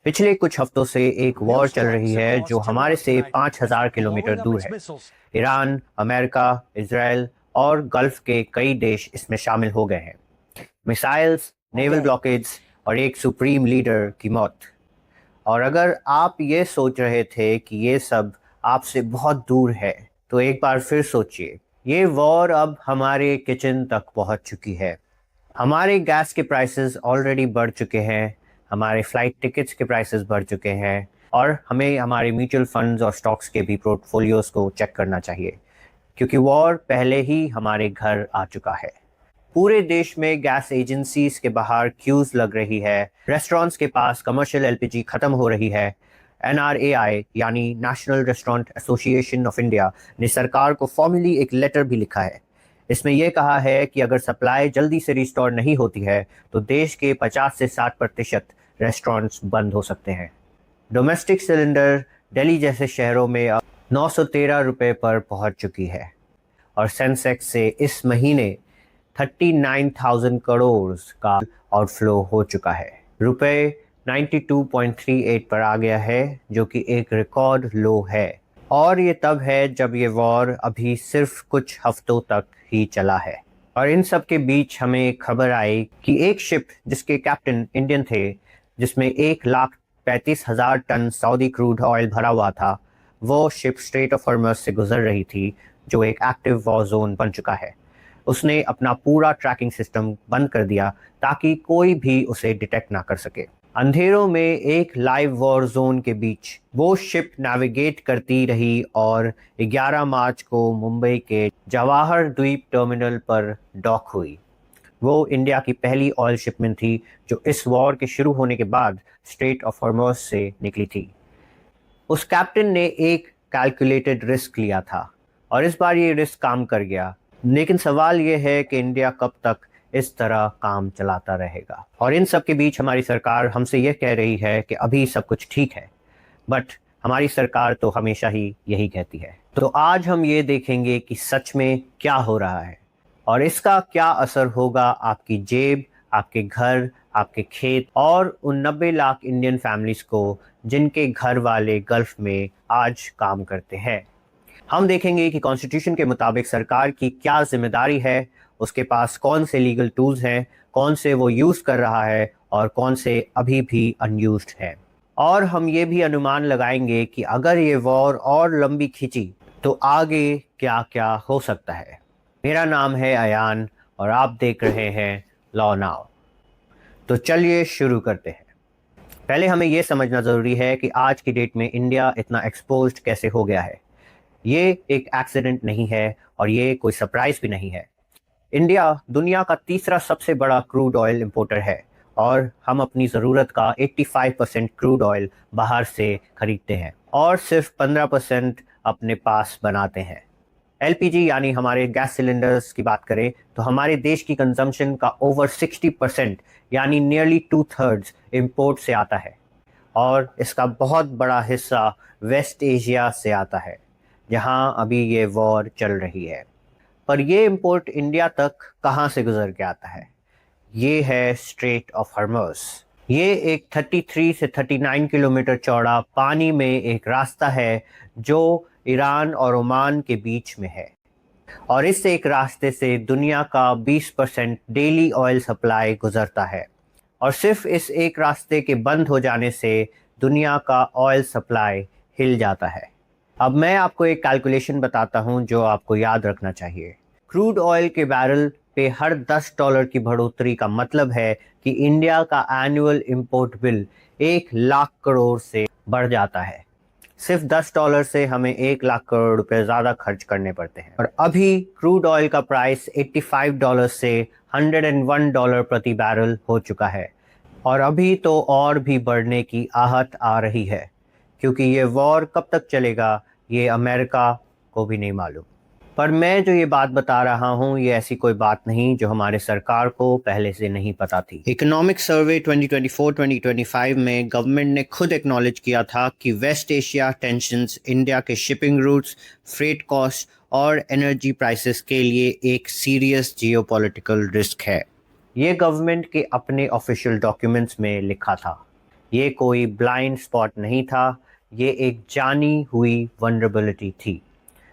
पिछले कुछ हफ्तों से एक वॉर चल रही है जो हमारे से 5,000 किलोमीटर दूर है। ईरान, अमेरिका, इजराइल और गल्फ के कई देश इसमें शामिल हो गए हैं। मिसाइल्स, नेवल ब्लॉकेज और एक सुप्रीम लीडर की मौत। और अगर आप ये सोच रहे थे कि ये सब आपसे बहुत दूर है, तो एक बार फिर सोचिए, ये वॉर अब हमारे किचन तक पहुंच चुकी है। हमारे गैस के प्राइसेस ऑलरेडी बढ़ चुके हैं, हमारे फ्लाइट टिकट्स के प्राइसेस बढ़ चुके हैं और हमें हमारे म्यूचुअल फंड्स और स्टॉक्स के भी पोर्टफोलियोज को चेक करना चाहिए, क्योंकि वॉर पहले ही हमारे घर आ चुका है। पूरे देश में गैस एजेंसीज के बाहर क्यूज लग रही है, रेस्टोरेंट्स के पास कमर्शियल एलपीजी खत्म हो रही है। एनआरएआई यानी national restaurant association of India ने सरकार को फॉर्मली एक लेटर भी लिखा है। इसमें यह कहा है कि अगर सप्लाई जल्दी से रिस्टोर नहीं होती है तो देश के 50 से 60% रेस्टोरेंट्स बंद हो सकते हैं। डोमेस्टिक सिलेंडर दिल्ली जैसे शहरों में अब 913 रुपये पर पहुंच चुकी है और सेंसेक्स से इस महीने 39,000 करोड़ का आउटफ्लो हो चुका है। रुपए 92.38 पर आ गया है, जो कि एक रिकॉर्ड लो है। और ये तब है जब ये वॉर अभी सिर्फ कुछ हफ्तों तक ही चला है। और इन सब के बीच हमें खबर आई कि एक शिप जिसके कैप्टन इंडियन थे, जिसमें 1,35,000 टन सऊदी क्रूड ऑयल भरा हुआ था, वो शिप स्ट्रेट ऑफ हॉर्मज़ से गुजर रही थी, जो एक एक्टिव वॉर जोन बन चुका है। उसने अपना पूरा ट्रैकिंग सिस्टम बंद कर दिया ताकि कोई भी उसे डिटेक्ट ना कर सके। अंधेरों में एक लाइव वॉर जोन के बीच वो शिप नेविगेट करती रही और 11 मार्च को मुंबई के जवाहर द्वीप टर्मिनल पर डॉक हुई। वो इंडिया की पहली ऑयल शिपमेंट थी जो इस वॉर के शुरू होने के बाद स्ट्रेट ऑफ हॉर्मज़ से निकली थी। उस कैप्टन ने एक कैलकुलेटेड रिस्क लिया था और इस बार ये रिस्क काम कर गया। लेकिन सवाल ये है कि इंडिया कब तक इस तरह काम चलाता रहेगा। और इन सब के बीच हमारी सरकार हमसे यह कह रही है कि अभी सब कुछ ठीक है, बट हमारी सरकार तो हमेशा ही यही कहती है। तो आज हम ये देखेंगे कि सच में क्या हो रहा है और इसका क्या असर होगा आपकी जेब, आपके घर, आपके खेत और उन 90 लाख इंडियन फैमिलीज को जिनके घर वाले गल्फ में आज काम करते हैं। हम देखेंगे कि कॉन्स्टिट्यूशन के मुताबिक सरकार की क्या जिम्मेदारी है, उसके पास कौन से लीगल टूल्स हैं, कौन से वो यूज़ कर रहा है और कौन से अभी भी अनयूज्ड हैं। और हम ये भी अनुमान लगाएंगे कि अगर ये वॉर और लंबी खिंची तो आगे क्या क्या हो सकता है। मेरा नाम है अयान और आप देख रहे हैं लॉ नाउ। तो चलिए शुरू करते हैं। पहले हमें यह समझना ज़रूरी है कि आज की डेट में इंडिया इतना एक्सपोज्ड कैसे हो गया है। ये एक एक्सीडेंट नहीं है और ये कोई सरप्राइज भी नहीं है। इंडिया दुनिया का तीसरा सबसे बड़ा क्रूड ऑयल इंपोर्टर है और हम अपनी ज़रूरत का 85% क्रूड ऑयल बाहर से खरीदते हैं और सिर्फ 15% अपने पास बनाते हैं। एलपीजी यानी हमारे गैस सिलेंडर्स की बात करें तो हमारे देश की कंजम्पशन का ओवर 60% यानी नियरली 2/3 इम्पोर्ट से आता है और इसका बहुत बड़ा हिस्सा वेस्ट एशिया से आता है, जहां अभी ये वॉर चल रही है। पर ये इंपोर्ट इंडिया तक कहां से गुजर के आता है? ये है स्ट्रेट ऑफ हॉर्मज़। ये एक 33 से 39 किलोमीटर चौड़ा पानी में एक रास्ता है जो ईरान और ओमान के बीच में है और इस एक रास्ते से दुनिया का 20% डेली ऑयल सप्लाई गुजरता है और सिर्फ इस एक रास्ते के बंद हो जाने से दुनिया का ऑयल सप्लाई हिल जाता है। अब मैं आपको एक कैलकुलेशन बताता हूं जो आपको याद रखना चाहिए। क्रूड ऑयल के बैरल पे हर $10 की बढ़ोतरी का मतलब है कि इंडिया का एनुअल इंपोर्ट बिल 1,00,000 करोड़ से बढ़ जाता है। सिर्फ $10 से हमें 1,00,000 करोड़ रुपए ज़्यादा खर्च करने पड़ते हैं। और अभी क्रूड ऑयल का प्राइस $85 से $101 प्रति बैरल हो चुका है और अभी तो और भी बढ़ने की आहट आ रही है, क्योंकि ये वॉर कब तक चलेगा ये अमेरिका को भी नहीं मालूम। पर मैं जो ये बात बता रहा हूँ ये ऐसी कोई बात नहीं जो हमारे सरकार को पहले से नहीं पता थी। इकोनॉमिक सर्वे 2024-2025 में गवर्नमेंट ने खुद एक्नॉलेज किया था कि वेस्ट एशिया टेंशंस इंडिया के शिपिंग रूट्स, फ्रेट कॉस्ट और एनर्जी प्राइसेस के लिए एक सीरियस जियोपॉलिटिकल रिस्क है। ये गवर्नमेंट के अपने ऑफिशियल डॉक्यूमेंट्स में लिखा था। ये कोई ब्लाइंड स्पॉट नहीं था, ये एक जानी हुई वनरेबिलिटी थी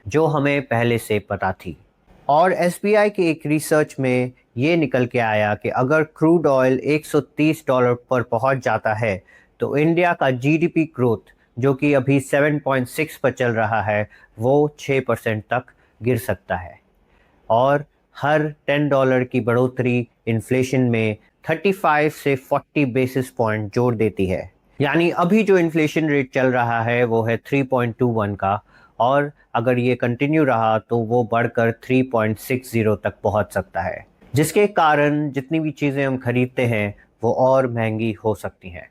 जो हमें पहले से पता थी। और एसबीआई के एक रिसर्च में ये निकल के आया कि अगर क्रूड ऑयल $130 पर पहुंच जाता है तो इंडिया का जीडीपी ग्रोथ, जो कि अभी 7.6 पर चल रहा है, वो 6% तक गिर सकता है। और हर $10 की बढ़ोतरी इन्फ्लेशन में 35 से 40 बेसिस पॉइंट जोड़ देती है। यानी अभी जो इन्फ्लेशन रेट चल रहा है वो है 3.21 का, और अगर ये कंटिन्यू रहा तो वो बढ़कर 3.60 तक पहुंच सकता है, जिसके कारण जितनी भी चीज़ें हम खरीदते हैं वो और महंगी हो सकती हैं।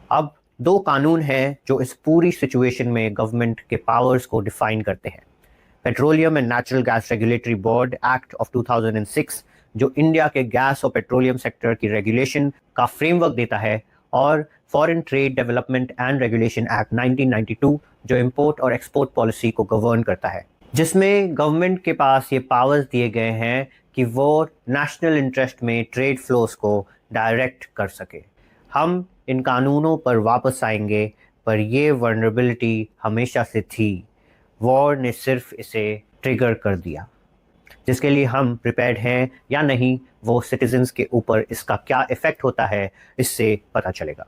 अब दो कानून हैं जो इस पूरी सिचुएशन में गवर्नमेंट के पावर्स को डिफाइन करते हैं। Petroleum and natural gas regulatory board act of 2006, जो इंडिया के गैस और पेट्रोलियम सेक्टर की रेगुलेशन का फ्रेमवर्क देता है, और foreign trade development and regulation act 1992, जो इंपोर्ट और एक्सपोर्ट पॉलिसी को गवर्न करता है, जिसमें गवर्नमेंट के पास ये पावर्स दिए गए हैं कि वो नेशनल इंटरेस्ट में ट्रेड फ्लोस को डायरेक्ट कर सके। हम इन कानूनों पर वापस आएंगे, पर ये वल्नरेबिलिटी हमेशा से थी, वॉर ने सिर्फ इसे ट्रिगर कर दिया। जिसके लिए हम प्रिपेयर्ड हैं या नहीं, वो सिटीजन्स के ऊपर इसका क्या इफ़ेक्ट होता है, इससे पता चलेगा।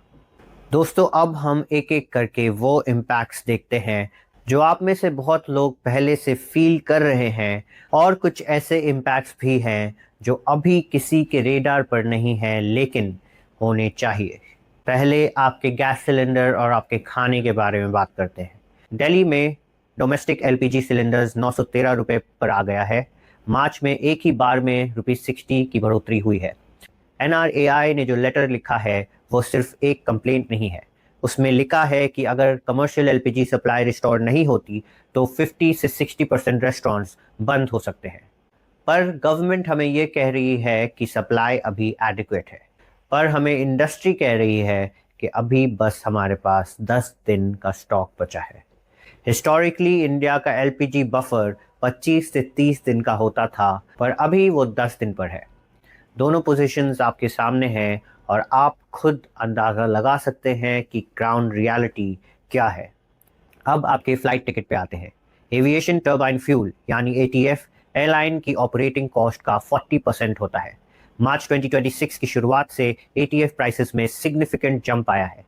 दोस्तों, अब हम एक एक करके वो इम्पैक्ट्स देखते हैं जो आप में से बहुत लोग पहले से फील कर रहे हैं, और कुछ ऐसे इम्पैक्ट्स भी हैं जो अभी किसी के रेडार पर नहीं हैं लेकिन होने चाहिए। पहले आपके गैस सिलेंडर और आपके खाने के बारे में बात करते हैं। दिल्ली में डोमेस्टिक एलपीजी सिलेंडर्स 913 रुपये पर आ गया है। मार्च में एक ही बार में ₹60 की बढ़ोतरी हुई है। एनआरएआई ने जो लेटर लिखा है वो सिर्फ एक कंप्लेंट नहीं है। उसमें लिखा है कि अगर कमर्शियल एलपीजी सप्लाई रिस्टोर नहीं होती तो 50 से 60% रेस्टोरेंट्स बंद हो सकते हैं। पर गवर्नमेंट हमें ये कह रही है कि सप्लाई अभी एडिक्वेट है, पर हमें इंडस्ट्री कह रही है कि अभी बस हमारे पास 10 दिन का स्टॉक बचा है। हिस्टोरिकली इंडिया का एलपीजी बफर 25 से 30 दिन का होता था, पर अभी वो 10 दिन पर है। दोनों पोजीशंस आपके सामने हैं और आप खुद अंदाज़ा लगा सकते हैं कि ग्राउंड रियलिटी क्या है। अब आपके फ़्लाइट टिकट पे आते हैं। एविएशन टर्बाइन फ्यूल यानी एटीएफ एयरलाइन की ऑपरेटिंग कॉस्ट का 40% होता है। मार्च 2026 की शुरुआत से एटीएफ प्राइसेस में सिग्निफिकेंट जंप आया है।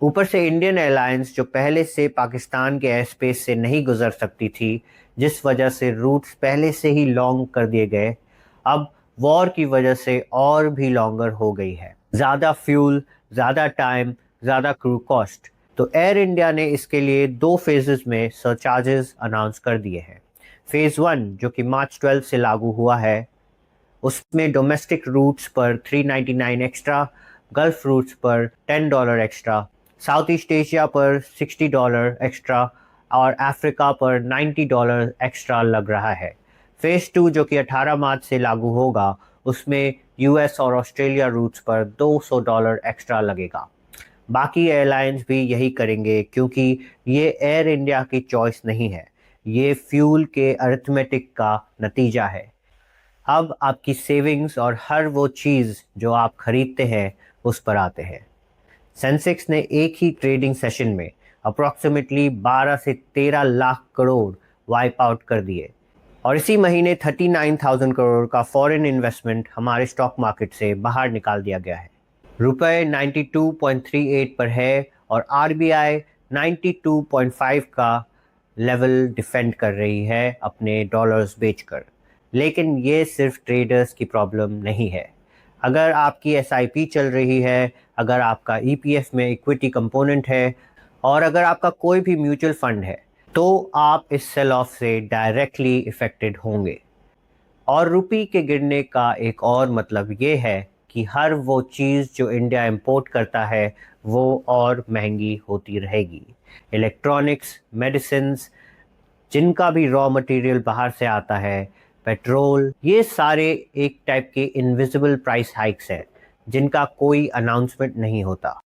ऊपर से इंडियन एयरलाइंस जो पहले से पाकिस्तान के एयर स्पेस से नहीं गुजर सकती थी, जिस वजह से रूट्स पहले से ही लॉन्ग कर दिए गए, अब वॉर की वजह से और भी लॉन्गर हो गई है। ज़्यादा फ्यूल, ज़्यादा टाइम, ज़्यादा क्रू कॉस्ट। तो एयर इंडिया ने इसके लिए 2 फेजेस में सरचार्जेस अनाउंस कर दिए हैं। फेज़ 1 जो कि मार्च 12 से लागू हुआ है, उसमें डोमेस्टिक रूट्स पर $399 एक्स्ट्रा, गल्फ रूट्स पर $10 एक्स्ट्रा, साउथ ईस्ट एशिया पर $60 एक्स्ट्रा और अफ्रीका पर $90 एक्स्ट्रा लग रहा है। फेज़ 2 जो कि 18 मार्च से लागू होगा, उसमें यूएस और ऑस्ट्रेलिया रूट्स पर $200 एक्स्ट्रा लगेगा। बाकी एयरलाइंस भी यही करेंगे क्योंकि ये एयर इंडिया की चॉइस नहीं है, ये फ्यूल के अरिथमेटिक का नतीजा है। अब आपकी सेविंग्स और हर वो चीज़ जो आप खरीदते हैं उस पर आते हैं। सेंसेक्स ने एक ही ट्रेडिंग सेशन में अप्रॉक्सीमेटली 12 से 13 लाख करोड़ वाइप आउट कर दिए, और इसी महीने 39,000 करोड़ का फॉरेन इन्वेस्टमेंट हमारे स्टॉक मार्केट से बाहर निकाल दिया गया है। रुपए 92.38 पर है और आरबीआई 92.5 का लेवल डिफेंड कर रही है अपने डॉलर्स बेचकर। लेकिन ये सिर्फ ट्रेडर्स की प्रॉब्लम नहीं है। अगर आपकी एसआईपी चल रही है, अगर आपका ईपीएफ में इक्विटी कंपोनेंट है, और अगर आपका कोई भी म्यूचुअल फंड है, तो आप इस सेल ऑफ से डायरेक्टली इफेक्टेड होंगे। और रुपये के गिरने का एक और मतलब ये है कि हर वो चीज़ जो इंडिया इंपोर्ट करता है वो और महंगी होती रहेगी। इलेक्ट्रॉनिक्स, मेडिसिन्स, जिनका भी रॉ मटेरियल बाहर से आता है, पेट्रोल, ये सारे एक टाइप के इनविजिबल प्राइस हाइक्स हैं जिनका कोई अनाउंसमेंट नहीं होता।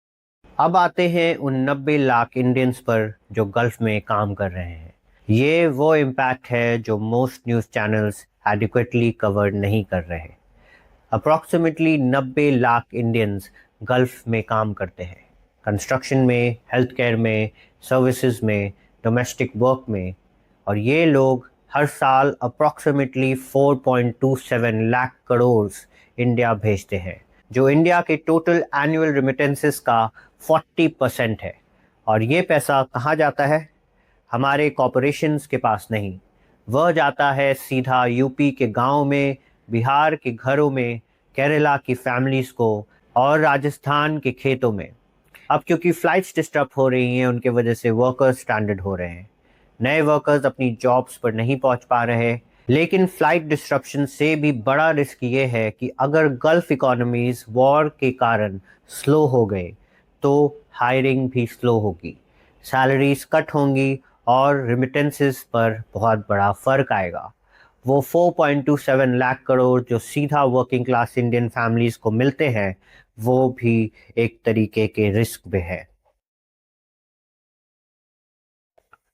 अब आते हैं उन 90 लाख इंडियंस पर जो गल्फ में काम कर रहे हैं। ये वो इम्पैक्ट है जो most news channels adequately cover नहीं कर रहे। अप्रॉक्सीमेटली 90 लाख इंडियंस गल्फ में काम करते हैं। कंस्ट्रक्शन में, हेल्थ केयर में, सर्विसेज में, डोमेस्टिक वर्क में। और ये लोग हर साल अप्रॉक्सीमेटली 4.27 लाख करोड़ इंडिया भेजते हैं, जो इंडिया के टोटल एनुअल रेमिटेंसेस का 40% है। और ये पैसा कहाँ जाता है? हमारे कॉरपोरेशंस के पास नहीं, वह जाता है सीधा यूपी के गांव में, बिहार के घरों में, केरला की फैमिलीज को और राजस्थान के खेतों में। अब क्योंकि फ्लाइट्स डिस्टर्ब हो रही हैं, उनके वजह से वर्कर्स स्ट्रैंडेड हो रहे हैं, नए वर्कर्स अपनी जॉब्स पर नहीं पहुंच पा रहे। लेकिन फ्लाइट डिस्ट्रप्शन से भी बड़ा रिस्क ये है कि अगर गल्फ इकोनॉमीज वॉर के कारण स्लो हो गए तो हायरिंग भी स्लो होगी, सैलरीज कट होंगी और रिमिटेंसेस पर बहुत बड़ा फर्क आएगा। वो 4.27 लाख करोड़ जो सीधा वर्किंग क्लास इंडियन फैमिलीज को मिलते हैं, वो भी एक तरीके के रिस्क में है।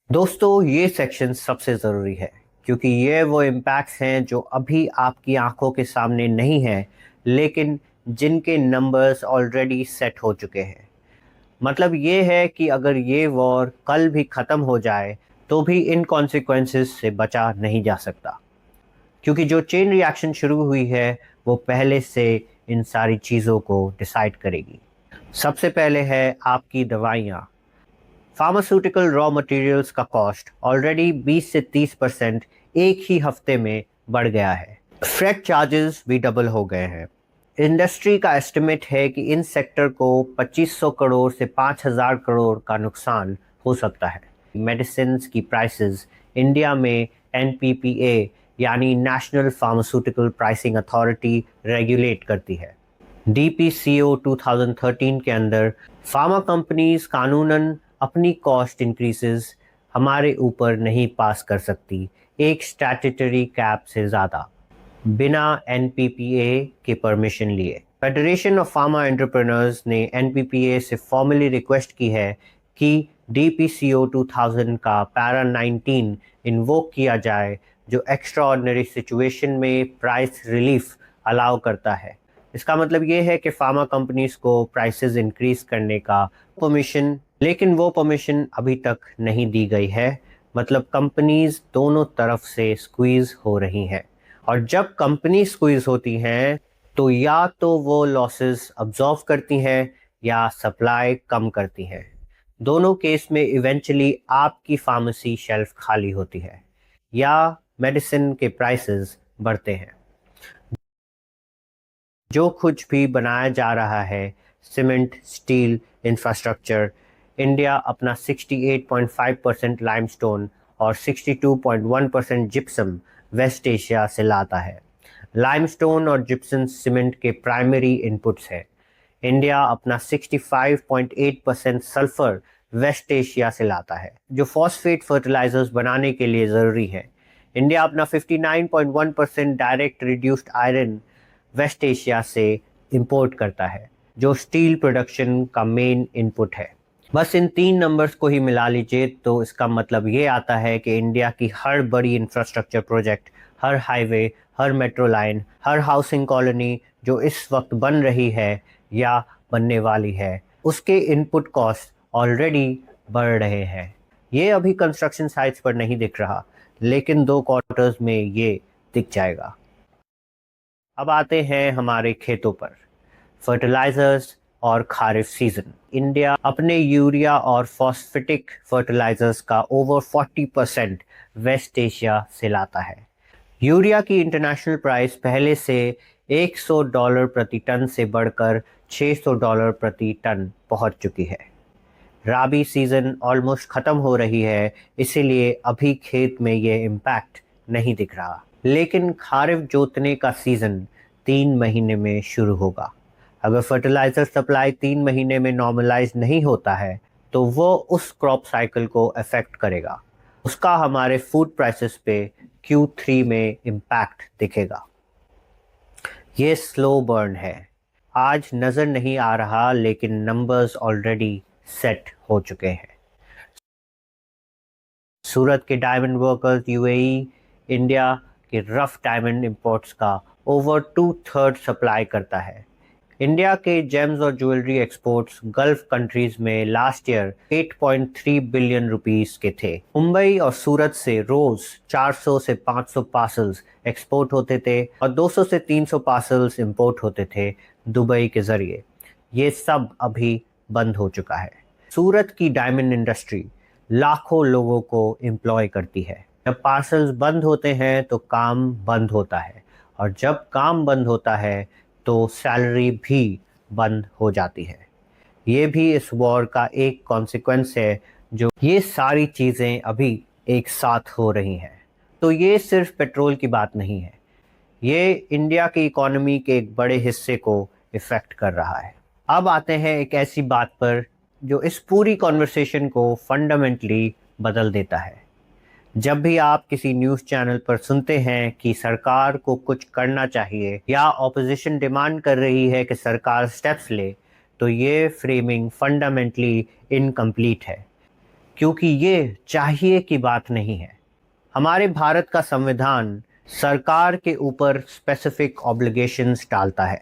दोस्तों, ये सेक्शन सबसे ज़रूरी है क्योंकि ये वो इम्पैक्ट्स हैं जो अभी आपकी आंखों के सामने नहीं हैं, लेकिन जिनके नंबर्स ऑलरेडी सेट हो चुके हैं। मतलब ये है कि अगर ये वॉर कल भी ख़त्म हो जाए तो भी इन कॉन्सिक्वेंसेस से बचा नहीं जा सकता, क्योंकि जो चेन रिएक्शन शुरू हुई है वो पहले से इन सारी चीज़ों को डिसाइड करेगी। सबसे पहले है आपकी दवाइयाँ। फार्मास्यूटिकल रॉ मटेरियल्स का कॉस्ट ऑलरेडी 20 से 30% एक ही हफ्ते में बढ़ गया है। फ्रेट चार्जेस भी डबल हो गए हैं। इंडस्ट्री का एस्टिमेट है कि इन सेक्टर को 2500 करोड़ से 5000 करोड़ का नुकसान हो सकता है। मेडिसिन की प्राइसेस इंडिया में एनपीपीए यानी national pharmaceutical pricing authority regulate करती है। डीपीसीओ 2013 के अंदर फार्मा कंपनीज कानूनन अपनी कॉस्ट इंक्रीजेस हमारे ऊपर नहीं पास कर सकती एक स्टैट्यूटरी कैप से ज़्यादा, बिना एनपीपीए के परमिशन लिए। फेडरेशन ऑफ फार्मा एंटरप्रेन्योर्स ने एनपीपीए से फॉर्मली रिक्वेस्ट की है कि डीपीसीओ 2000 का पैरा 19 इन्वोक किया जाए, जो एक्स्ट्रा ऑर्डिनरी सिचुएशन में प्राइस रिलीफ अलाउ करता है। इसका मतलब ये है कि फार्मा कंपनीज को प्राइसेस इंक्रीज करने का परमिशन, लेकिन वो परमिशन अभी तक नहीं दी गई है। मतलब कंपनीज दोनों तरफ से स्क्वीज हो रही हैं, और जब कंपनी स्क्वीज होती हैं तो या तो वो लॉसेस अब्जॉर्व करती हैं या सप्लाई कम करती हैं। दोनों केस में इवेंचुअली आपकी फार्मेसी शेल्फ खाली होती है या मेडिसिन के प्राइसेस बढ़ते हैं। जो कुछ भी बनाया जा रहा है, सीमेंट, स्टील, इंफ्रास्ट्रक्चर, इंडिया अपना 68.5% लाइमस्टोन और 62.1% जिप्सम वेस्ट एशिया से लाता है। लाइमस्टोन और जिप्सम सीमेंट के प्राइमरी इनपुट्स हैं। इंडिया अपना 65.8% सल्फर वेस्ट एशिया से लाता है, जो फॉस्फेट फर्टिलाइजर्स बनाने के लिए ज़रूरी है। इंडिया अपना 59.1% direct reduced iron West Asia से इंपोर्ट करता है, जो स्टील प्रोडक्शन का मेन इनपुट है। बस इन 3 नंबर्स को ही मिला लीजिए तो इसका मतलब ये आता है कि इंडिया की हर बड़ी इंफ्रास्ट्रक्चर प्रोजेक्ट, हर हाईवे, हर मेट्रो लाइन, हर हाउसिंग कॉलोनी जो इस वक्त बन रही है या बनने वाली है, उसके इनपुट कॉस्ट ऑलरेडी बढ़ रहे हैं। ये अभी कंस्ट्रक्शन साइट्स पर नहीं दिख रहा, लेकिन 2 क्वार्टर्स में ये दिख जाएगा। अब आते हैं हमारे खेतों पर, फर्टिलाइजर्स और खारिफ सीजन। इंडिया अपने यूरिया और फॉस्फेटिक फर्टिलाइजर्स का ओवर 40% वेस्ट एशिया से लाता है। यूरिया की इंटरनेशनल प्राइस पहले से $100 प्रति टन से बढ़कर $600 प्रति टन पहुंच चुकी है। राबी सीजन ऑलमोस्ट ख़त्म हो रही है, इसीलिए अभी खेत में ये इम्पैक्ट नहीं दिख रहा, लेकिन खारिफ जोतने का सीज़न 3 महीने में शुरू होगा। अगर फर्टिलाइज़र सप्लाई 3 महीने में नॉर्मलाइज नहीं होता है तो वो उस क्रॉप साइकिल को अफेक्ट करेगा, उसका हमारे फूड प्राइसेस पे Q3 में इम्पैक्ट दिखेगा। ये स्लो बर्न है, आज नज़र नहीं आ रहा, लेकिन नंबर्स ऑलरेडी सेट हो चुके हैं। सूरत के डायमंड वर्कर्स यूएई इंडिया के रफ डायमंड इंपोर्ट्स का ओवर 2/3 सप्लाई करता है। इंडिया के जेम्स और ज्वेलरी एक्सपोर्ट्स गल्फ कंट्रीज में लास्ट ईयर 8.3 बिलियन रुपीस के थे। मुंबई और सूरत से रोज 400 से 500 पार्सल्स एक्सपोर्ट होते थे और 200 से 300 पार्सल्स इंपोर्ट होते थे दुबई के जरिए। ये सब अभी बंद हो चुका है। सूरत की डायमंड इंडस्ट्री लाखों लोगों को एम्प्लॉय करती है। जब पार्सल्स बंद होते हैं तो काम बंद होता है, और जब काम बंद होता है तो सैलरी भी बंद हो जाती है। ये भी इस वॉर का एक कॉन्सिक्वेंस है। जो ये सारी चीज़ें अभी एक साथ हो रही हैं। तो ये सिर्फ पेट्रोल की बात नहीं है, ये इंडिया की इकोनॉमी के एक बड़े हिस्से को इफ़ेक्ट कर रहा है। अब आते हैं एक ऐसी बात पर जो इस पूरी कॉन्वर्सेशन को फंडामेंटली बदल देता है। जब भी आप किसी न्यूज़ चैनल पर सुनते हैं कि सरकार को कुछ करना चाहिए या ऑपोजिशन डिमांड कर रही है कि सरकार स्टेप्स ले, तो ये फ्रेमिंग फंडामेंटली इनकम्प्लीट है, क्योंकि ये चाहिए की बात नहीं है। हमारे भारत का संविधान सरकार के ऊपर स्पेसिफिक ऑब्लिगेशंस डालता है।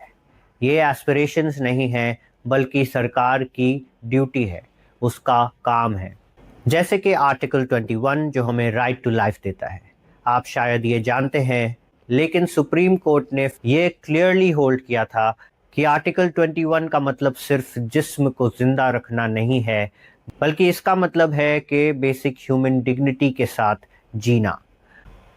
ये एस्पिरेशंस नहीं है, बल्कि सरकार की ड्यूटी है, उसका काम है। जैसे कि आर्टिकल 21 जो हमें राइट टू लाइफ देता है। आप शायद ये जानते हैं, लेकिन सुप्रीम कोर्ट ने ये क्लियरली होल्ड किया था कि आर्टिकल 21 का मतलब सिर्फ जिस्म को जिंदा रखना नहीं है, बल्कि इसका मतलब है कि बेसिक ह्यूमन डिग्निटी के साथ जीना,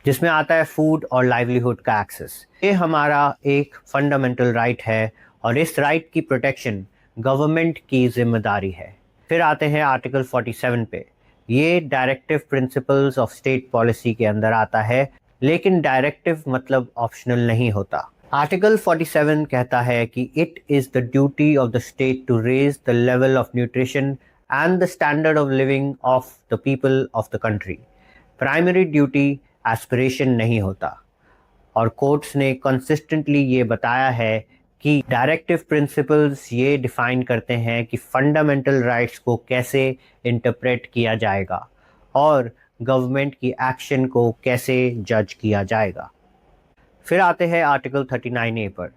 जिसमें आता है फूड और लाइवलीहुड का एक्सेस। ये हमारा एक फंडामेंटल राइट है, और इस राइट की प्रोटेक्शन गवर्नमेंट की जिम्मेदारी है। फिर आते हैं आर्टिकल 47 पे। ये directive principles of state policy के अंदर आता है, लेकिन डायरेक्टिव मतलब ऑप्शनल नहीं होता। आर्टिकल 47 कहता है कि it is the duty of the state to raise the level of nutrition and the standard of living of the people of the country. Primary duty aspiration नहीं होता, और कोर्ट्स ने कंसिस्टेंटली ये बताया है कि डायरेक्टिव प्रिंसिपल्स ये define करते हैं कि फंडामेंटल राइट्स को कैसे इंटरप्रेट किया जाएगा और गवर्नमेंट की एक्शन को कैसे जज किया जाएगा। फिर आते हैं आर्टिकल 39A पर।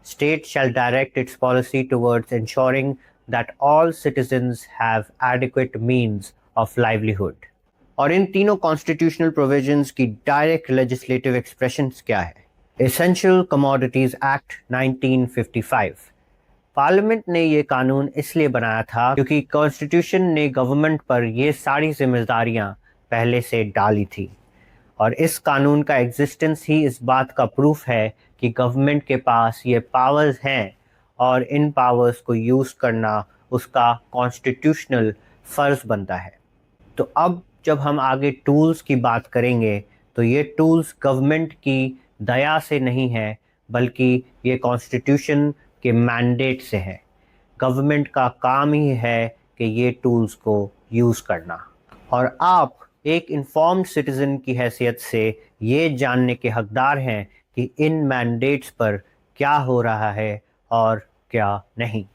State shall direct it's policy towards ensuring that all citizens have adequate means of livelihood. और इन तीनों कॉन्स्टिट्यूशनल प्रोविजंस की डायरेक्ट लेजिस्लेटिव एक्सप्रेशंस क्या है? Essential commodities act 1955। पार्लियामेंट ने ये कानून इसलिए बनाया था क्योंकि कॉन्स्टिट्यूशन ने गवर्नमेंट पर ये सारी जिम्मेदारियां पहले से डाली थी, और इस कानून का एग्जिस्टेंस ही इस बात का प्रूफ है कि गवर्नमेंट के पास ये पावर्स हैं, और इन पावर्स को यूज़ करना उसका कॉन्स्टिट्यूशनल फ़र्ज़ बनता है। तो अब जब हम आगे टूल्स की बात करेंगे, तो ये टूल्स गवर्नमेंट की दया से नहीं है, बल्कि ये कॉन्स्टिट्यूशन के मैंडेट से है। गवर्नमेंट का काम ही है कि ये टूल्स को यूज़ करना, और आप एक इन्फॉर्म्ड सिटीज़न की हैसियत से ये जानने के हकदार हैं कि इन मैंडेट्स पर क्या हो रहा है और क्या नहीं।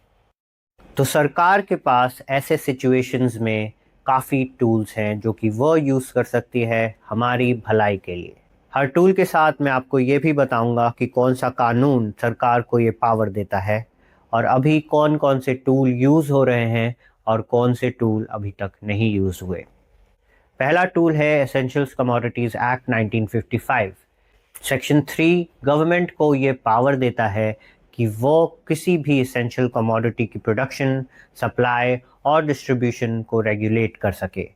तो सरकार के पास ऐसे सिचुएशंस में काफ़ी टूल्स हैं जो कि वो यूज़ कर सकती है हमारी भलाई के लिए। हर टूल के साथ मैं आपको ये भी बताऊंगा कि कौन सा कानून सरकार को ये पावर देता है, और अभी कौन कौन से टूल यूज़ हो रहे हैं और कौन से टूल अभी तक नहीं यूज़ हुए। पहला टूल है essential commodities act 1955। Section 3 government को ये पावर देता है कि वो किसी भी एसेंशियल कमोडिटी की प्रोडक्शन, सप्लाई और डिस्ट्रीब्यूशन को रेगुलेट कर सके,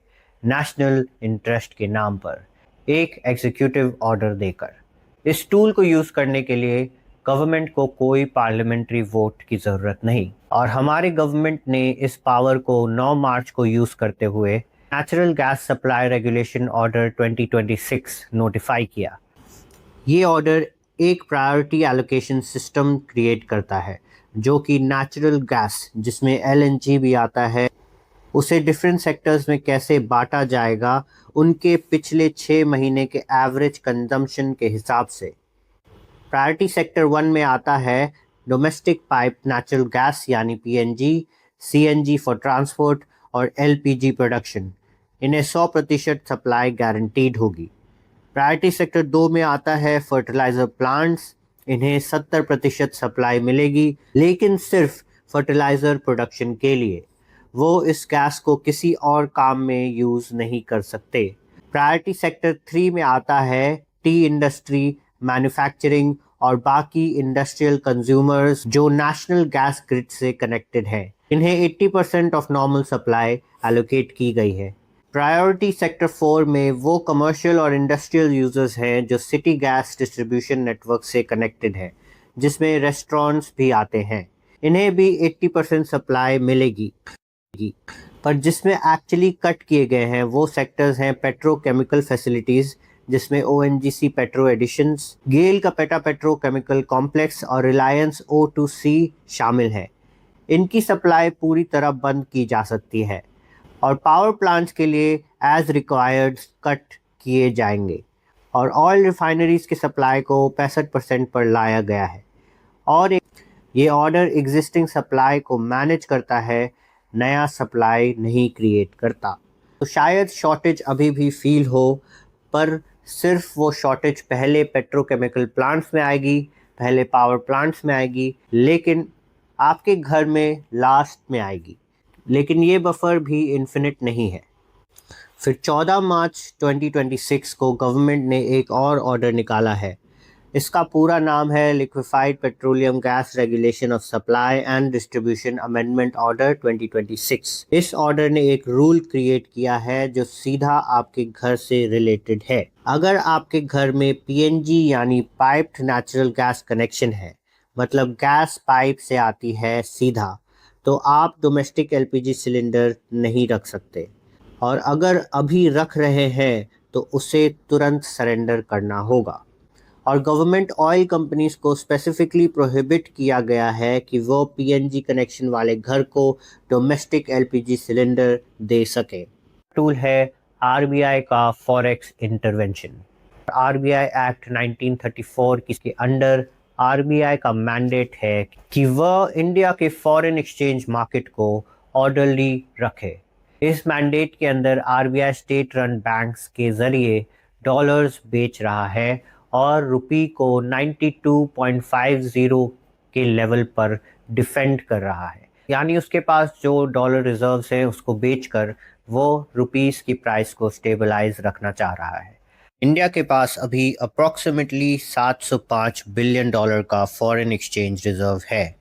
नेशनल इंटरेस्ट के नाम पर एक एग्जीक्यूटिव ऑर्डर देकर। इस टूल को यूज़ करने के लिए गवर्नमेंट को कोई पार्लियामेंट्री वोट की ज़रूरत नहीं, और हमारे गवर्नमेंट ने इस पावर को 9 मार्च को यूज़ करते हुए natural gas supply regulation order 2026 notify किया। ये ऑर्डर एक प्रायोरिटी एलोकेशन सिस्टम क्रिएट करता है, जो कि नेचुरल गैस, जिसमें LNG भी आता है, उसे डिफरेंट सेक्टर्स में कैसे बांटा जाएगा उनके पिछले 6 महीने के एवरेज कंजम्पशन के हिसाब से। प्रायोरिटी सेक्टर 1 में आता है डोमेस्टिक पाइप नेचुरल गैस यानी PNG, CNG फॉर ट्रांसपोर्ट और LPG प्रोडक्शन। इन्हें 100% सप्लाई गारंटीड होगी। प्रायोरिटी सेक्टर 2 में आता है फर्टिलाइज़र प्लांट्स, इन्हें 70% सप्लाई मिलेगी, लेकिन सिर्फ फर्टिलाइजर प्रोडक्शन के लिए। वो इस गैस को किसी और काम में यूज नहीं कर सकते। प्रायोरिटी सेक्टर 3 में आता है टी इंडस्ट्री, मैन्युफैक्चरिंग और बाकी इंडस्ट्रियल कंज्यूमर्स जो नेशनल गैस ग्रिड से कनेक्टेड हैं। इन्हें 80% ऑफ नॉर्मल सप्लाई एलोकेट की गई है। प्रायोरिटी सेक्टर 4 में वो कमर्शियल और इंडस्ट्रियल यूजर्स हैं जो सिटी गैस डिस्ट्रीब्यूशन नेटवर्क से कनेक्टेड हैं, जिसमें रेस्टोरेंट्स भी आते हैं। इन्हें भी 80% सप्लाई मिलेगी, पर जिसमें एक्चुअली कट किए गए हैं वो सेक्टर्स हैं पेट्रोकेमिकल फैसिलिटीज़, जिसमें ओएनजीसी पेट्रो एडिशंस, गेल का पेट्रोकेमिकल कॉम्प्लेक्स और रिलायंस O2C शामिल हैं। इनकी सप्लाई पूरी तरह बंद की जा सकती है और पावर प्लांट्स के लिए एज रिक्वायर्ड कट किए जाएंगे। और ऑयल रिफाइनरीज की सप्लाई को 65% पर लाया गया है और ये ऑर्डर एग्जिस्टिंग सप्लाई को मैनेज करता है, नया सप्लाई नहीं क्रिएट करता। तो शायद शॉर्टेज अभी भी फील हो, पर सिर्फ वो शॉर्टेज पहले पेट्रोकेमिकल प्लांट्स में आएगी, पहले पावर प्लांट्स में आएगी, लेकिन आपके घर में लास्ट में आएगी। लेकिन ये बफर भी इन्फिनिट नहीं है। फिर 14 मार्च 2026 को गवर्नमेंट ने एक और ऑर्डर निकाला है। इसका पूरा नाम है liquefied petroleum gas regulation of supply and distribution amendment order 2026। इस ऑर्डर ने एक रूल क्रिएट किया है जो सीधा आपके घर से रिलेटेड है। अगर आपके घर में पीएनजी यानी पाइप्ड नेचुरल गैस कनेक्शन है, मतलब गैस पाइप से आती है सीधा, तो आप डोमेस्टिक एलपीजी सिलेंडर नहीं रख सकते, और अगर अभी रख रहे हैं तो उसे तुरंत सरेंडर करना होगा। और गवर्नमेंट ऑयल कंपनीज को स्पेसिफिकली प्रोहिबिट किया गया है कि वो पीएनजी कनेक्शन वाले घर को डोमेस्टिक एलपीजी सिलेंडर दे सके। टूल है आरबीआई का फॉरेक्स इंटरवेंशन। आरबीआई एक्ट 1934 के अंडर आरबीआई का मैंडेट है कि वह इंडिया के फॉरेन एक्सचेंज मार्केट को ऑर्डरली रखे। इस मैंडेट के अंदर आरबीआई स्टेट रन बैंक्स के जरिए डॉलर्स बेच रहा है और रुपी को 92.50 के लेवल पर डिफेंड कर रहा है। यानी उसके पास जो डॉलर रिजर्व्स है उसको बेचकर वो रुपीस की प्राइस को स्टेबलाइज रखना चाह रहा है। इंडिया के पास अभी अप्रॉक्सीमेटली 705 बिलियन डॉलर का फॉरेन एक्सचेंज रिजर्व है,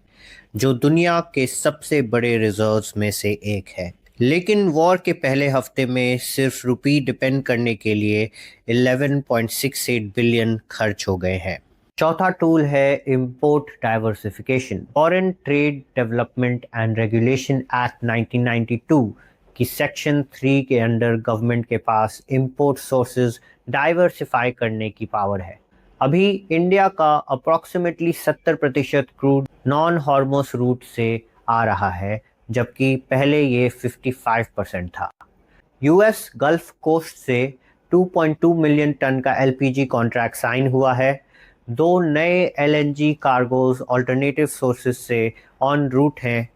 जो दुनिया के सबसे बड़े रिजर्व्स में से एक है। लेकिन वॉर के पहले हफ्ते में सिर्फ रुपी डिपेंड करने के लिए 11.68 बिलियन खर्च हो गए हैं। चौथा टूल है import diversification. Foreign trade development and regulation act 1992 की सेक्शन 3 के अंडर गवर्नमेंट के पास इंपोर्ट सोर्सेज डाइवर्सिफाई करने की पावर है। अभी इंडिया का approximately 70% crude non Hormuz root से आ रहा है, जबकि पहले ये 55% था। यूएस गल्फ कोस्ट से 2.2 मिलियन टन का एलपीजी कॉन्ट्रैक्ट साइन हुआ है। 2 नए एलएनजी कार्गोज अल्टरनेटिव सोर्सेज से ऑन रूट हैं।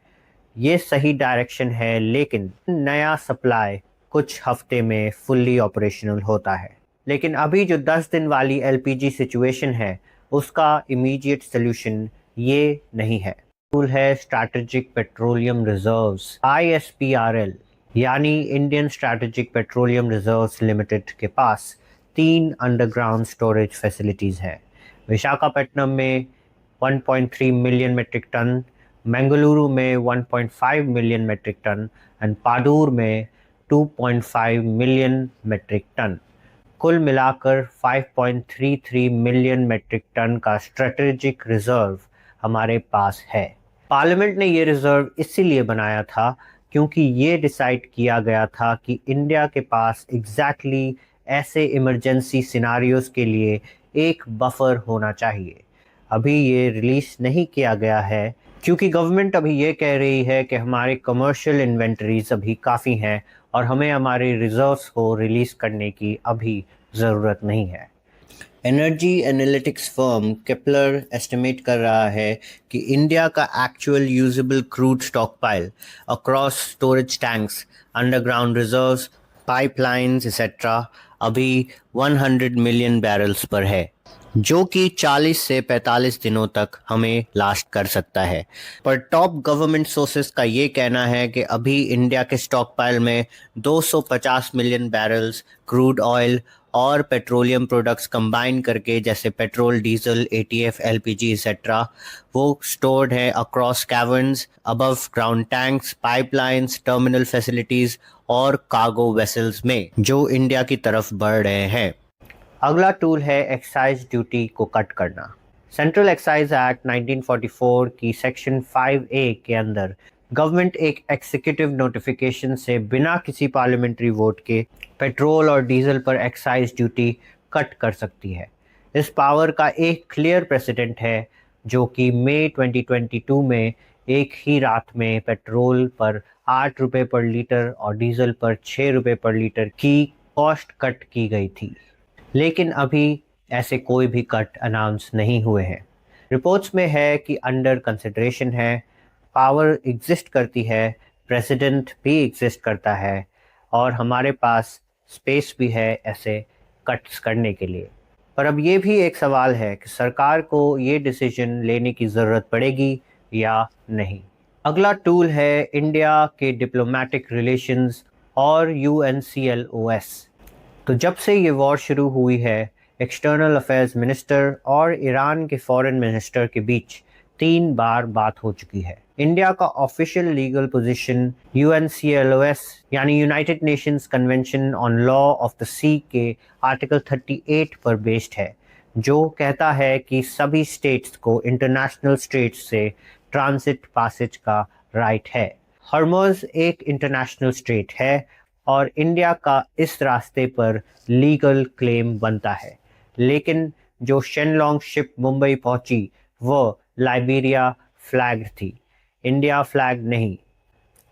ये सही डायरेक्शन है, लेकिन नया सप्लाई कुछ हफ्ते में फुल्ली ऑपरेशनल होता है। लेकिन अभी जो 10 दिन वाली एलपीजी सिचुएशन है उसका इमीडिएट सोल्यूशन ये नहीं है। टूल है स्ट्रैटेजिक पेट्रोलियम रिजर्व्स ISPRL, यानी Indian strategic petroleum reserves limited के पास 3 अंडरग्राउंड स्टोरेज फैसिलिटीज़ हैं। विशाखापट्टनम में 1.3 मिलियन मेट्रिक टन, बेंगलुरु में 1.5 million metric ton and Padur में 2.5 मिलियन मेट्रिक टन। कुल मिलाकर 5.33 मिलियन मेट्रिक टन का स्ट्रैटेजिक रिजर्व हमारे पास है। पार्लियामेंट ने ये रिजर्व इसीलिए बनाया था क्योंकि ये डिसाइड किया गया था कि इंडिया के पास एग्जैक्टली ऐसे इमरजेंसी सिनारियोज के लिए एक बफर होना चाहिए। अभी ये रिलीज नहीं किया गया है क्योंकि गवर्नमेंट अभी ये कह रही है कि हमारे कमर्शियल इन्वेंटरीज अभी काफ़ी हैं और हमें हमारे रिजर्व्स को रिलीज़ करने की अभी ज़रूरत नहीं है। Energy analytics firm Kepler estimate कर रहा है कि इंडिया का actual usable crude stockpile across storage tanks, underground reserves, pipelines etcetera अभी 100 मिलियन बैरल्स पर है। जो कि 40 से 45 दिनों तक हमें लास्ट कर सकता है। पर टॉप गवर्नमेंट सोर्सेस का ये कहना है कि अभी इंडिया के स्टॉक पाइल में 250 मिलियन बैरल्स क्रूड ऑयल और पेट्रोलियम प्रोडक्ट्स कंबाइन करके, जैसे petrol, diesel, ATF, LPG etcetera, वो स्टोर्ड है across caverns, above ground tanks, pipelines, terminal facilities और कार्गो वेसल्स में, जो इंडिया की तरफ बढ़ रहे हैं। अगला टूल है एक्साइज ड्यूटी को कट करना। सेंट्रल एक्साइज एक्ट 1944 की सेक्शन 5A के अंदर गवर्नमेंट एक एग्जीक्यूटिव नोटिफिकेशन से बिना किसी पार्लियामेंट्री वोट के पेट्रोल और डीजल पर एक्साइज ड्यूटी कट कर सकती है। इस पावर का एक क्लियर प्रेसिडेंट है, जो कि मई 2022 में एक ही रात में पेट्रोल पर 8 रुपये पर लीटर और डीजल पर 6 रुपये पर लीटर की कॉस्ट कट की गई थी। लेकिन अभी ऐसे कोई भी कट अनाउंस नहीं हुए हैं। रिपोर्ट्स में है कि अंडर कंसिडरेशन है, पावर एग्जिस्ट करती है, प्रेसिडेंट भी एग्जिस्ट करता है और हमारे पास स्पेस भी है ऐसे कट्स करने के लिए। पर अब ये भी एक सवाल है कि सरकार को ये डिसीजन लेने की ज़रूरत पड़ेगी या नहीं। अगला टूल है इंडिया के डिप्लोमेटिक रिलेशंस और UNCLOS। तो जब से ये वॉर शुरू हुई है, एक्सटर्नल अफेयर्स मिनिस्टर और ईरान के फॉरेन मिनिस्टर के बीच 3 बार बात हो चुकी है। इंडिया का ऑफिशियल लीगल पोजीशन UNCLOS यानी United Nations Convention on law of the sea के आर्टिकल 38 पर बेस्ड है, जो कहता है कि सभी स्टेट्स को इंटरनेशनल स्टेट्स से ट्रांजिट पासेज का राइट है। हॉर्मुज़ एक इंटरनेशनल स्टेट है और इंडिया का इस रास्ते पर लीगल क्लेम बनता है। लेकिन जो शेनलॉन्ग शिप मुंबई पहुंची वो लाइबेरिया फ्लैग थी, इंडिया फ्लैग नहीं।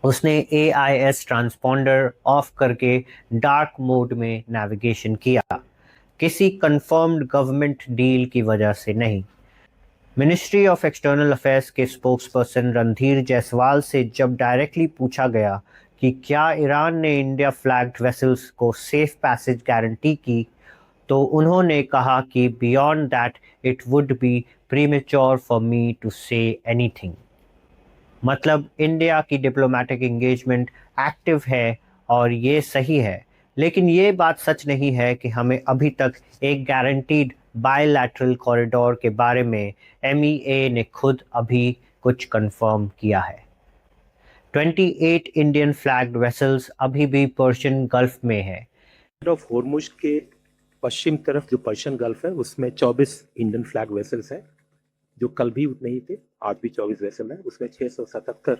उसने AIS ट्रांसपॉन्डर ऑफ करके डार्क मोड में नेविगेशन किया, किसी कंफर्म्ड गवर्नमेंट डील की वजह से नहीं। मिनिस्ट्री ऑफ एक्सटर्नल अफेयर्स के स्पोक्सपर्सन रणधीर जायसवाल से जब डायरेक्टली पूछा गया कि क्या ईरान ने इंडिया फ्लैग्ड वेसल्स को सेफ पैसेज गारंटी की, तो उन्होंने कहा कि beyond that it would be premature for me to say anything. मतलब इंडिया की डिप्लोमेटिक एंगेजमेंट एक्टिव है और ये सही है, लेकिन ये बात सच नहीं है कि हमें अभी तक एक गारंटीड बायलैटरल कॉरिडोर के बारे में MEA ने खुद अभी कुछ कंफर्म किया है। 28 इंडियन फ्लैग्ड वेसल्स अभी भी पर्शियन गल्फ में है। ऑफ हॉर्मुज के पश्चिम तरफ जो पर्शियन गल्फ है उसमें 24 इंडियन फ्लैग वेसल्स हैं, जो कल भी उतने ही थे। आज भी 24 वेसल हैं, उसमें 677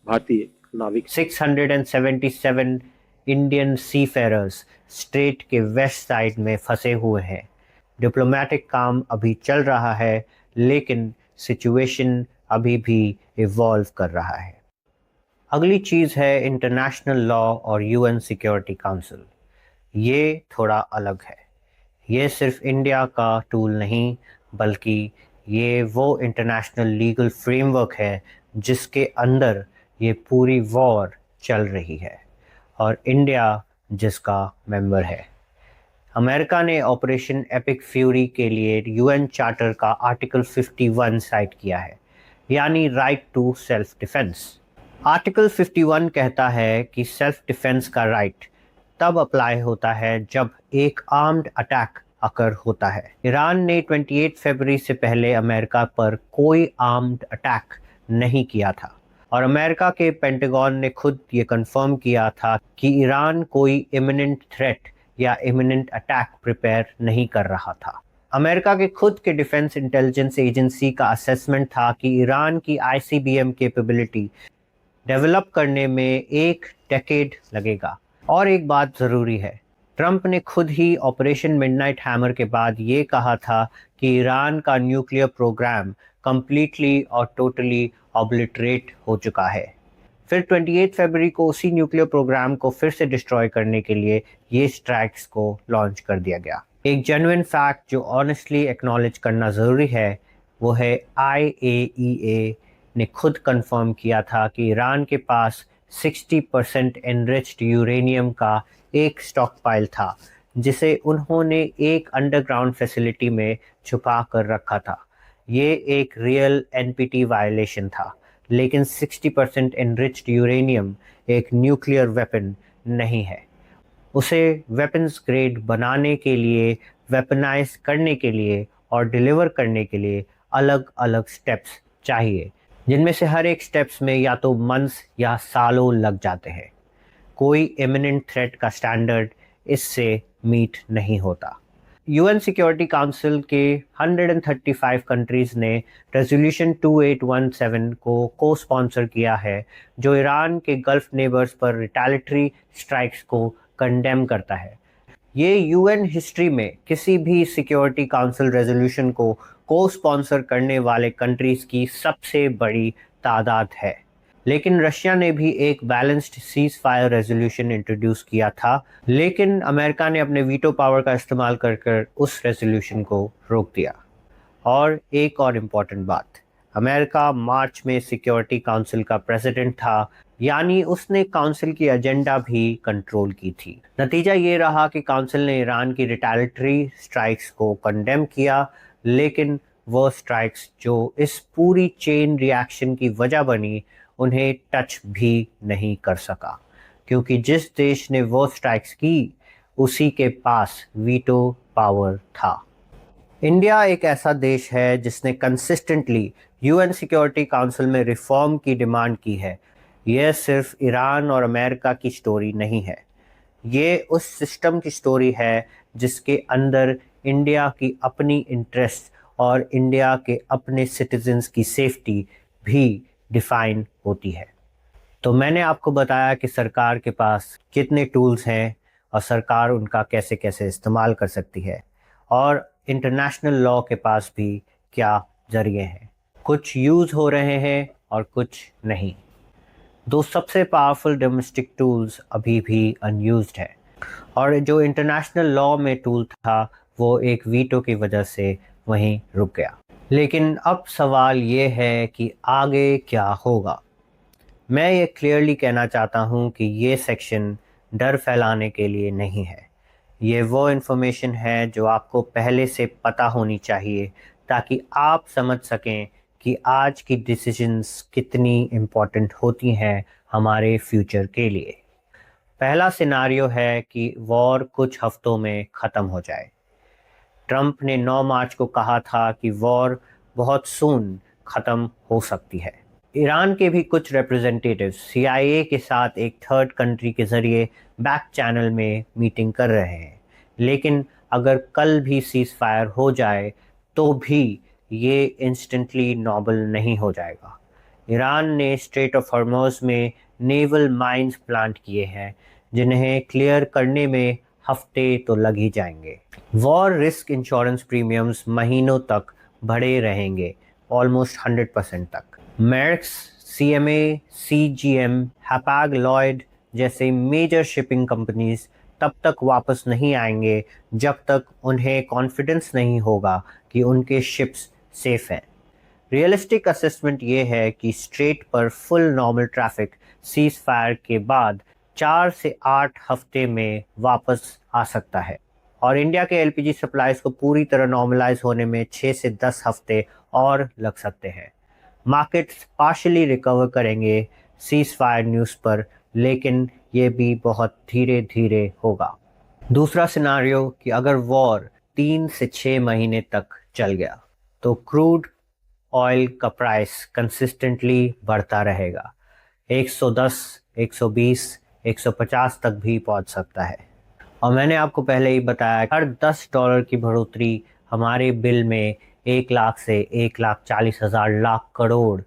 भारतीय नाविक। 677 इंडियन सीफेरर्स स्ट्रेट के वेस्ट साइड में फंसे हुए हैं। डिप्लोमेटिक काम अभी चल रहा है, लेकिन सिचुएशन अभी भी इवॉल्व कर रहा है। अगली चीज़ है इंटरनेशनल लॉ और UN सिक्योरिटी काउंसिल। ये थोड़ा अलग है। ये सिर्फ इंडिया का टूल नहीं, बल्कि ये वो इंटरनेशनल लीगल फ्रेमवर्क है जिसके अंदर ये पूरी वॉर चल रही है और इंडिया जिसका मेंबर है। अमेरिका ने ऑपरेशन एपिक फ्यूरी के लिए UN चार्टर का आर्टिकल 51 साइट किया है, यानी right to self defence. Article 51 कहता है कि सेल्फ डिफेंस का राइट तब अप्लाई होता है जब एक आर्म्ड अटैक अकर होता है। ईरान ने 28 फरवरी से पहले अमेरिका पर कोई आर्म्ड अटैक नहीं किया था और अमेरिका के पेंटागन ने खुद ये कंफर्म किया था कि ईरान कोई इमिनेंट थ्रेट या इमिनेंट अटैक प्रिपेयर नहीं कर रहा था। अमेरिका के खुद के डिफेंस इंटेलिजेंस एजेंसी का असेसमेंट था कि ईरान की ICBM कैपेबिलिटी डेवलप करने में 1 डेकेड लगेगा। और एक बात ज़रूरी है, ट्रंप ने खुद ही ऑपरेशन मिडनाइट हैमर के बाद ये कहा था कि ईरान का न्यूक्लियर प्रोग्राम कंप्लीटली और टोटली ऑब्लिटरेट हो चुका है। फिर 28 फरवरी को उसी न्यूक्लियर प्रोग्राम को फिर से डिस्ट्रॉय करने के लिए ये स्ट्राइक्स को लॉन्च कर दिया गया। एक जेन्युइन फैक्ट जो ऑनेस्टली एक्नॉलेज करना ज़रूरी है वो है IAEA ने खुद कंफर्म किया था कि ईरान के पास 60% एनरिच्ड यूरेनियम का एक स्टॉक पाइल था, जिसे उन्होंने एक अंडरग्राउंड फैसिलिटी में छुपा कर रखा था। ये एक रियल एनपीटी वायलेशन था, लेकिन 60% एनरिच्ड यूरेनियम एक न्यूक्लियर वेपन नहीं है। उसे वेपन्स ग्रेड बनाने के लिए, वेपनाइज करने के लिए और डिलीवर करने के लिए अलग अलग स्टेप्स चाहिए, जिनमें से हर एक स्टेप्स में या तो मंथ्स या सालों लग जाते हैं। कोई इमिनेंट थ्रेट का स्टैंडर्ड इससे मीट नहीं होता। यूएन सिक्योरिटी काउंसिल के 135 कंट्रीज ने रेजोल्यूशन 2817 को स्पॉन्सर किया है, जो ईरान के गल्फ नेबर्स पर रिटेलिटरी स्ट्राइक्स को कंडेम करता है। ये यूएन हिस्ट्री में किसी भी सिक्योरिटी काउंसिल रेजोल्यूशन को स्पॉन्सर करने वाले कंट्रीज की सबसे बड़ी तादाद है। लेकिन रशिया ने भी एक balanced cease fire resolution introduce किया था, लेकिन अमेरिका ने अपने वीटो पावर का इस्तेमाल कर उस रेजोल्यूशन को रोक दिया। और एक और इम्पॉर्टेंट बात, अमेरिका मार्च में सिक्योरिटी काउंसिल का प्रेसिडेंट था, यानी उसने काउंसिल की एजेंडा भी कंट्रोल की थी। नतीजा ये रहा कि काउंसिल ने ईरान की रिटेलिटरी स्ट्राइक्स को कंडेम किया, लेकिन वो स्ट्राइक्स जो इस पूरी चेन रिएक्शन की वजह बनी, उन्हें टच भी नहीं कर सका, क्योंकि जिस देश ने वो स्ट्राइक्स की उसी के पास वीटो पावर था। इंडिया एक ऐसा देश है जिसने कंसिस्टेंटली यूएन सिक्योरिटी काउंसिल में रिफॉर्म की डिमांड की है। यह सिर्फ ईरान और अमेरिका की स्टोरी नहीं है, ये उस सिस्टम की स्टोरी है जिसके अंदर इंडिया की अपनी इंटरेस्ट और इंडिया के अपने सिटीजन्स की सेफ्टी भी डिफाइन होती है। तो मैंने आपको बताया कि सरकार के पास कितने टूल्स हैं और सरकार उनका कैसे कैसे इस्तेमाल कर सकती है, और इंटरनेशनल लॉ के पास भी क्या जरिए हैं। कुछ यूज़ हो रहे हैं और कुछ नहीं। दो सबसे पावरफुल डोमेस्टिक टूल्स अभी भी अनयूज्ड है, और जो इंटरनेशनल लॉ में टूल था वो एक वीटो की वजह से वहीं रुक गया। लेकिन अब सवाल ये है कि आगे क्या होगा। मैं ये क्लियरली कहना चाहता हूँ कि ये सेक्शन डर फैलाने के लिए नहीं है। ये वो इन्फॉर्मेशन है जो आपको पहले से पता होनी चाहिए, ताकि आप समझ सकें कि आज की डिसीजंस कितनी इम्पोर्टेंट होती हैं हमारे फ्यूचर के लिए। पहला सिनारियो है कि वॉर कुछ हफ्तों में ख़त्म हो जाए। ट्रंप ने 9 मार्च को कहा था कि वॉर बहुत सून ख़त्म हो सकती है। ईरान के भी कुछ रिप्रेजेंटेटिव्स CIA के साथ एक थर्ड कंट्री के ज़रिए बैक चैनल में मीटिंग कर रहे हैं, लेकिन अगर कल भी सीज़ फायर हो जाए तो भी ये इंस्टेंटली नॉर्मल नहीं हो जाएगा। ईरान ने स्ट्रेट ऑफ हॉर्मुज़ में नेवल माइंस प्लांट किए हैं, जिन्हें क्लियर करने में हफ्ते तो लग ही जाएंगे। वॉर रिस्क इंश्योरेंस प्रीमियम्स महीनों तक बढ़े रहेंगे, ऑलमोस्ट 100% तक। मेर्क्स, CMA, CGM, हैपाग लॉयड जैसे मेजर शिपिंग कंपनीज तब तक वापस नहीं आएंगे जब तक उन्हें कॉन्फिडेंस नहीं होगा कि उनके शिप्स सेफ हैं। रियलिस्टिक असेसमेंट ये है कि स्ट्रेट पर full normal traffic cease fire के बाद 4 से 8 हफ्ते में वापस आ सकता है, और इंडिया के LPG सप्लाईज को पूरी तरह नॉर्मलाइज होने में 6 से 10 हफ्ते और लग सकते हैं। मार्केट्स पार्शली रिकवर करेंगे सीज फायर न्यूज़ पर, लेकिन ये भी बहुत धीरे धीरे होगा। दूसरा सिनारियो कि अगर वॉर 3 से 6 महीने तक चल गया तो क्रूड ऑयल का प्राइस कंसिस्टेंटली बढ़ता रहेगा, 110, 120, 150 तक भी पहुंच सकता है। और मैंने आपको पहले ही बताया, हर $10 की बढ़ोतरी हमारे बिल में 1 लाख से 1,40,000 लाख करोड़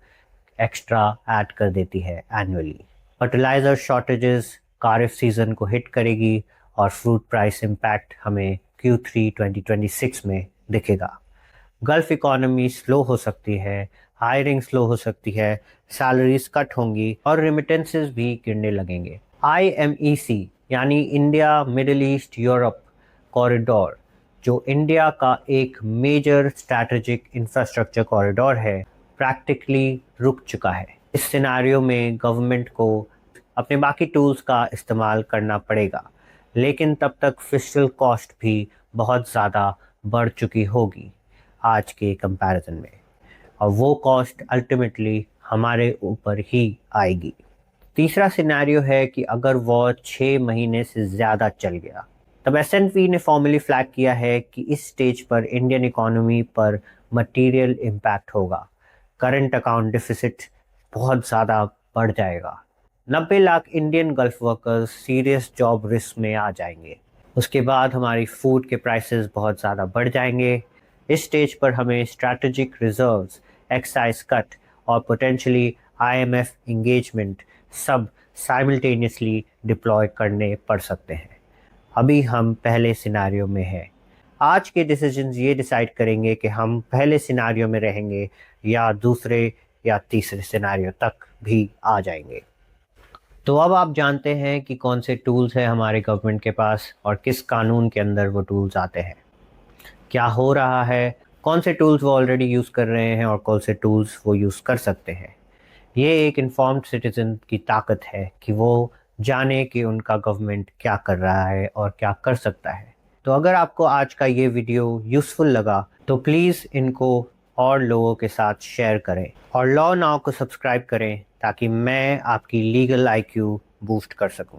एक्स्ट्रा ऐड कर देती है एनुअली। फर्टिलाइज़र शॉर्टेजेस खरीफ सीज़न को हिट करेगी और फ्रूट प्राइस इम्पैक्ट हमें Q3 2026 में दिखेगा। गल्फ इकोनॉमी स्लो हो सकती है, हायरिंग स्लो हो सकती है, सैलरीज कट होंगी और रिमिटेंसेस भी गिरने लगेंगे। IMEC यानी India middle east Europe corridor, जो इंडिया का एक मेजर स्ट्रैटेजिक इंफ्रास्ट्रक्चर कॉरिडोर है, प्रैक्टिकली रुक चुका है। इस सिनेरियो में गवर्नमेंट को अपने बाकी टूल्स का इस्तेमाल करना पड़ेगा, लेकिन तब तक फिस्कल कॉस्ट भी बहुत ज़्यादा बढ़ चुकी होगी आज के कंपैरिजन में, और वो कॉस्ट अल्टीमेटली हमारे ऊपर ही आएगी। तीसरा सिनेरियो है कि अगर वॉर 6 महीने से ज़्यादा चल गया, तब एसएनपी ने फॉर्मली फ्लैग किया है कि इस स्टेज पर इंडियन इकोनॉमी पर मटेरियल इम्पैक्ट होगा। करंट अकाउंट डिफिसिट बहुत ज़्यादा बढ़ जाएगा। 90 lakh Indian gulf workers serious job risk में आ जाएंगे। उसके बाद हमारी फूड के प्राइसेस बहुत ज़्यादा बढ़ जाएंगे। इस स्टेज पर हमें स्ट्रैटेजिक रिजर्व्स, एक्साइज कट और पोटेंशियली आईएमएफ इंगेजमेंट सब साइमल्टेनियसली डिप्लॉय करने पड़ सकते हैं। अभी हम पहले सिनेरियो में हैं। आज के डिसीजंस ये डिसाइड करेंगे कि हम पहले सिनेरियो में रहेंगे या दूसरे या तीसरे सिनेरियो तक भी आ जाएंगे। तो अब आप जानते हैं कि कौन से टूल्स हैं हमारे गवर्नमेंट के पास और किस कानून के अंदर वो टूल्स आते हैं, क्या हो रहा है, कौन से टूल्स वो ऑलरेडी यूज़ कर रहे हैं और कौन से टूल्स वो यूज़ कर सकते हैं। ये एक इन्फॉर्म्ड सिटीजन की ताकत है कि वो जाने कि उनका गवर्नमेंट क्या कर रहा है और क्या कर सकता है। तो अगर आपको आज का ये वीडियो यूज़फुल लगा तो प्लीज़ इनको और लोगों के साथ शेयर करें और लॉ नाउ को सब्सक्राइब करें ताकि मैं आपकी लीगल आईक्यू बूस्ट कर सकूं।